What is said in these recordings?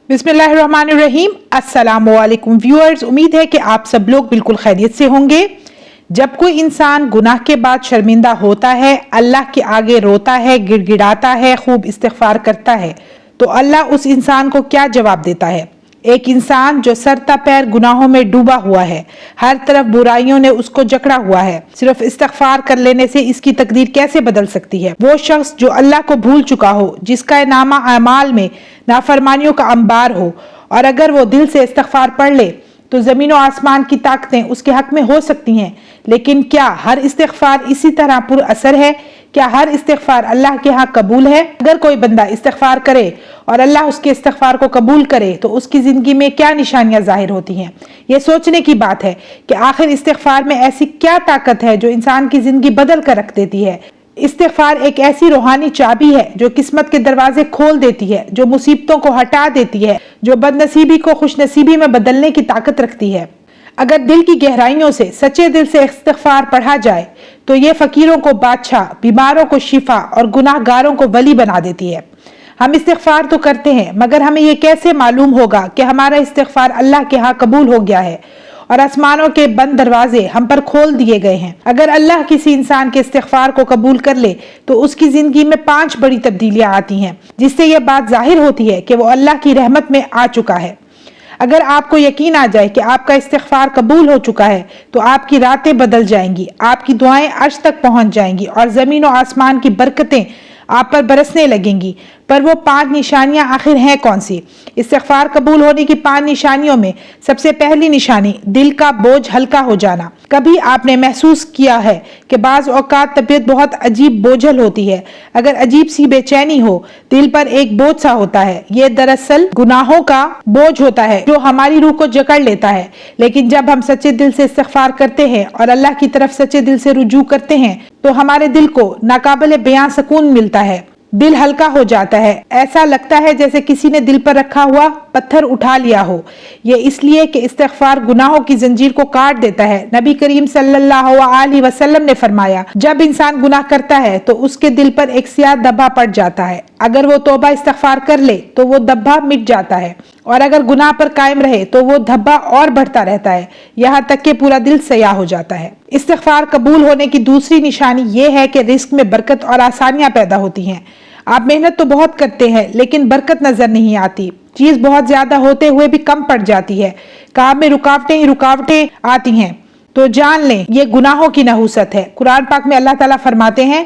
बिस्मिल्लाहिर्रहमानिर्रहीम। अस्सलामुअलैकुम व्यूअर्स, उम्मीद है कि आप सब लोग बिल्कुल खैरियत से होंगे। जब कोई इंसान गुनाह के बाद शर्मिंदा होता है, अल्लाह के आगे रोता है, गिड़गिड़ाता है, खूब इस्तिग़फ़ार करता है, तो अल्लाह उस इंसान को क्या जवाब देता है? एक इंसान जो सर ता पैर गुनाहों में डूबा हुआ है, हर तरफ बुराइयों ने उसको जकड़ा हुआ है, सिर्फ इस्तिग़फ़ार कर लेने से इसकी तकदीर कैसे बदल सकती है? वो शख्स जो अल्लाह को भूल चुका हो, जिसका नामा अमाल में नाफरमानियों का अंबार हो, और अगर वो दिल से इस्तिग़फ़ार पढ़ ले तो ज़मीन और आसमान की ताकतें उसके हक में हो सकती हैं। लेकिन क्या हर इस्तिग़फ़ार इसी तरह पुर असर है? क्या हर इस्तिग़फ़ार अल्लाह के यहाँ कबूल है? अगर कोई बंदा इस्तिग़फ़ार करे और अल्लाह उसके इस्तिग़फ़ार को कबूल करे तो उसकी ज़िंदगी में क्या निशानियाँ ज़ाहिर होती हैं? ये सोचने की बात है कि आखिर इस्तिग़फ़ार में ऐसी क्या ताकत है जो इंसान की ज़िंदगी बदल कर रख देती है। इस्तिग़फ़ार एक ऐसी रूहानी चाबी है जो किस्मत के दरवाजे खोल देती है, जो मुसीबतों को हटा देती है, जो बदनसीबी को खुशनसीबी में बदलने की ताकत रखती है। अगर दिल की गहराइयों से सच्चे दिल से इस्तिग़फ़ार पढ़ा जाए तो ये फ़कीरों को बादशाह, बीमारों को शिफा और गुनाहगारों को वली बना देती है। हम इस्तिग़फ़ार तो करते हैं, मगर हमें ये कैसे मालूम होगा कि हमारा इस्तिग़फ़ार अल्लाह के यहाँ कबूल हो गया है और आसमानों के बंद दरवाजे हम पर खोल दिए गए हैं? अगर अल्लाह किसी इंसान के इस्तिग़फ़ार को कबूल कर ले तो उसकी जिंदगी में 5 बड़ी तब्दीलियां आती हैं, जिससे यह बात जाहिर होती है कि वो अल्लाह की रहमत में आ चुका है। अगर आपको यकीन आ जाए कि आपका इस्तिग़फ़ार कबूल हो चुका है तो आपकी रातें बदल जाएंगी, आपकी दुआएं अर्श तक पहुंच जाएंगी और ज़मीन और आसमान की बरकतें आप पर बरसने लगेंगी। पर वो 5 निशानियां आखिर हैं कौन सी? इस्तिग़फ़ार कबूल होने की 5 निशानियों में सबसे पहली निशानी दिल का बोझ हल्का हो जाना। कभी आपने महसूस किया है कि बाज़ औक़ात तबीयत बहुत अजीब बोझल होती है? अगर अजीब सी बेचैनी हो, दिल पर एक बोझ सा होता है, ये दरअसल गुनाहों का बोझ होता है जो हमारी रूह को जकड़ लेता है। लेकिन जब हम सच्चे दिल से इस्तिग़फ़ार करते हैं और अल्लाह की तरफ सच्चे दिल से रुजू करते हैं तो हमारे दिल को नाकाबिले बयां सुकून मिलता है। दिल हल्का हो जाता है, ऐसा लगता है जैसे किसी ने दिल पर रखा हुआ पत्थर उठा लिया हो। ये इसलिए कि इस्तिग़फ़ार गुनाहों की जंजीर को काट देता है। नबी करीम सल्लल्लाहु अलैहि वसल्लम ने फरमाया, जब इंसान गुनाह करता है तो उसके दिल पर एक सियाह धब्बा पड़ जाता है। अगर वो तौबा इस्तिग़फ़ार कर ले तो वो धब्बा मिट जाता है, और अगर गुनाह पर कायम रहे तो वो धब्बा और बढ़ता रहता है, यहाँ तक कि पूरा दिल सयाह हो जाता है। इस्तिग़फ़ार कबूल होने की दूसरी निशानी ये है कि रिज़्क़ में बरकत और आसानियां पैदा होती हैं। आप मेहनत तो बहुत करते हैं लेकिन बरकत नजर नहीं आती, चीज बहुत ज्यादा होते हुए भी कम पड़ जाती है, काम में रुकावटें ही रुकावटें आती हैं, तो जान लें ये गुनाहों की नहूसत है। कुरान पाक में अल्लाह ताला फरमाते हैं,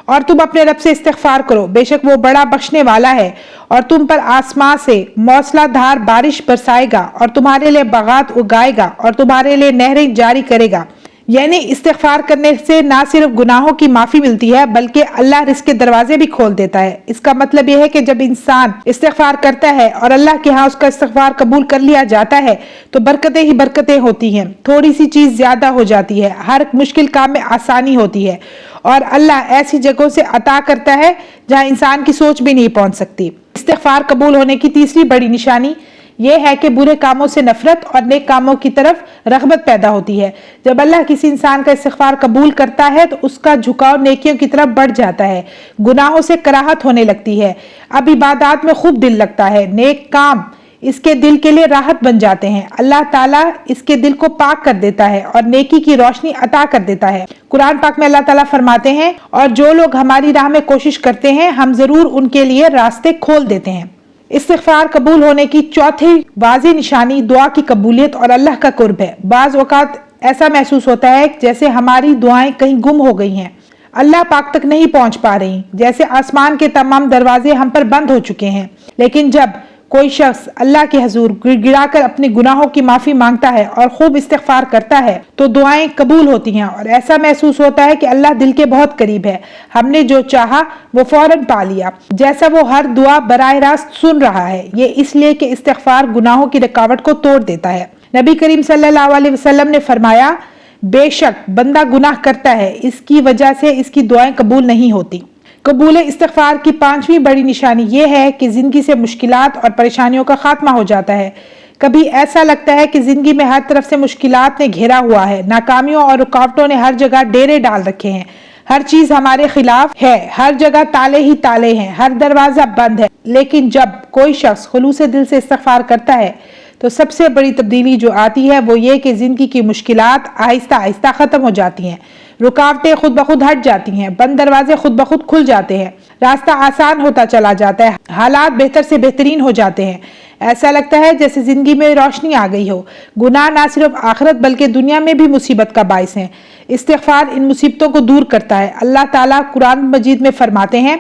और तुम अपने रब से इस्तिग़फ़ार करो, बेशक वो बड़ा बख्शने वाला है, और तुम पर आसमां से मौसलाधार बारिश बरसाएगा और तुम्हारे लिए बागात उगाएगा और तुम्हारे लिए नहरें जारी करेगा। यानी इस्तिग़फ़ार करने से ना सिर्फ गुनाहों की माफ़ी मिलती है बल्कि अल्लाह रिज़्क़ के दरवाजे भी खोल देता है। इसका मतलब यह है कि जब इंसान इस्तिग़फ़ार करता है और अल्लाह के यहाँ उसका इस्तिग़फ़ार कबूल कर लिया जाता है तो बरकतें ही बरकतें होती हैं। थोड़ी सी चीज़ ज़्यादा हो जाती है, हर मुश्किल काम में आसानी होती है, और अल्लाह ऐसी जगहों से अता करता है जहाँ इंसान की सोच भी नहीं पहुँच सकती। इस्तिग़फ़ार कबूल होने की तीसरी बड़ी निशानी ये है कि बुरे कामों से नफरत और नेक कामों की तरफ रग़बत पैदा होती है। जब अल्लाह किसी इंसान का इस्तिग़फ़ार कबूल करता है तो उसका झुकाव नेकियों की तरफ बढ़ जाता है, गुनाहों से कराहत होने लगती है, अब इबादत में खूब दिल लगता है, नेक काम इसके दिल के लिए राहत बन जाते हैं। अल्लाह ताला इसके दिल को पाक कर देता है और नेकी की रोशनी अता कर देता है। कुरान पाक में अल्लाह ताला फरमाते हैं, और जो लोग हमारी राह में कोशिश करते हैं हम जरूर उनके लिए रास्ते खोल देते हैं। इस्तिग़फ़ार कबूल होने की चौथी वाज़ेह निशानी दुआ की कबूलियत और अल्लाह का कुर्ब है। बाज़ औक़ात ऐसा महसूस होता है जैसे हमारी दुआएं कहीं गुम हो गई हैं, अल्लाह पाक तक नहीं पहुंच पा रही, जैसे आसमान के तमाम दरवाजे हम पर बंद हो चुके हैं। लेकिन जब कोई शख्स अल्लाह के हजूर गिड़गिड़ा कर अपने गुनाहों की माफ़ी मांगता है और खूब इस्तिग़फ़ार करता है तो दुआएं कबूल होती हैं, और ऐसा महसूस होता है कि अल्लाह दिल के बहुत करीब है, हमने जो चाहा वो फौरन पा लिया, जैसा वो हर दुआ बराह रास्त सुन रहा है। ये इसलिए कि इस्तिग़फ़ार गुनाहों की रुकावट को तोड़ देता है। नबी करीम सल्लल्लाहु अलैहि वसल्लम ने फरमाया, बेशक बंदा गुनाह करता है, इसकी वजह से इसकी दुआएं कबूल नहीं होती। कबूल इस्तिग़फ़ार की 5वीं बड़ी निशानी ये है कि ज़िंदगी से मुश्किलात और परेशानियों का खात्मा हो जाता है। कभी ऐसा लगता है कि ज़िंदगी में हर तरफ से मुश्किलात ने घेरा हुआ है, नाकामियों और रुकावटों ने हर जगह डेरे डाल रखे हैं, हर चीज हमारे खिलाफ है, हर जगह ताले ही ताले हैं, हर दरवाजा बंद है। लेकिन जब कोई शख्स खुलूस दिल से इस्तिग़फ़ार करता है तो सबसे बड़ी तब्दीली जो आती है वो ये कि जिंदगी की मुश्किलात आहिस्ता आहिस्ता खत्म हो जाती हैं, रुकावटें खुद ब खुद हट जाती हैं, बंद दरवाजे खुद ब खुद खुल जाते हैं, रास्ता आसान होता चला जाता है, हालात बेहतर से बेहतरीन हो जाते हैं। ऐसा लगता है जैसे जिंदगी में रोशनी आ गई हो। गुनाह ना सिर्फ आखिरत बल्कि दुनिया में भी मुसीबत का बाइस है। इस्तिग़फ़ार इन मुसीबतों को दूर करता है। अल्लाह ताला कुरान मजीद में फरमाते हैं,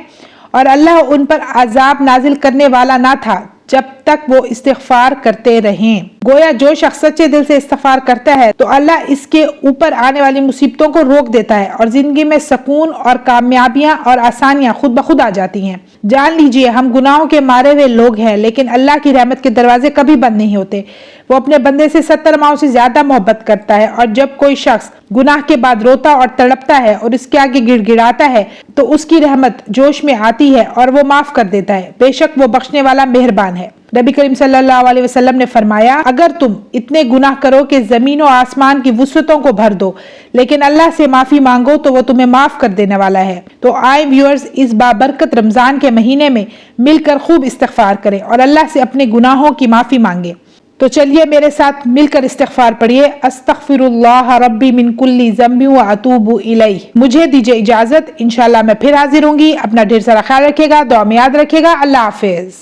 और अल्लाह उन पर अजाब नाजिल करने वाला ना था जब तक वो इस्तिग़फ़ार करते रहें। गोया जो शख्स सच्चे दिल से इस्तिग़फ़ार करता है तो अल्लाह इसके ऊपर आने वाली मुसीबतों को रोक देता है और जिंदगी में सुकून और कामयाबियां और आसानियां खुद ब खुद आ जाती हैं। जान लीजिए, हम गुनाहों के मारे हुए लोग हैं, लेकिन अल्लाह की रहमत के दरवाजे कभी बंद नहीं होते। वो अपने बंदे से 70 माओं से ज्यादा मोहब्बत करता है, और जब कोई शख्स गुनाह के बाद रोता और तड़पता है और इसके आगे गिड़गिड़ाता है तो उसकी रहमत जोश में आती है और वो माफ कर देता है। बेशक वो बख्शने वाला मेहरबान है। नबी करीम सल्लल्लाहु अलैहि वसल्लम ने फरमाया, अगर तुम इतने गुनाह करो कि जमीन और आसमान की वुसअतों को भर दो, लेकिन अल्लाह से माफी मांगो तो वो तुम्हें माफ कर देने वाला है। तो आए व्यूअर्स, इस बाबरकत रमजान के महीने में मिलकर खूब इस्तिग़फ़ार करें और अल्लाह से अपने गुनाहों की माफी मांगे। तो चलिए मेरे साथ मिलकर इस्तिग़फ़ार पढ़िए। अस्तग़फ़िरुल्लाह रब्बी मिन कुल्ली ज़म्बि व अतूबु इलैह। मुझे दीजिए इजाजत, इंशाल्लाह मैं फिर हाजिर होंगी। अपना ढेर सारा ख्याल रखिएगा, दुआ में याद रखिएगा। अल्लाह हाफिज।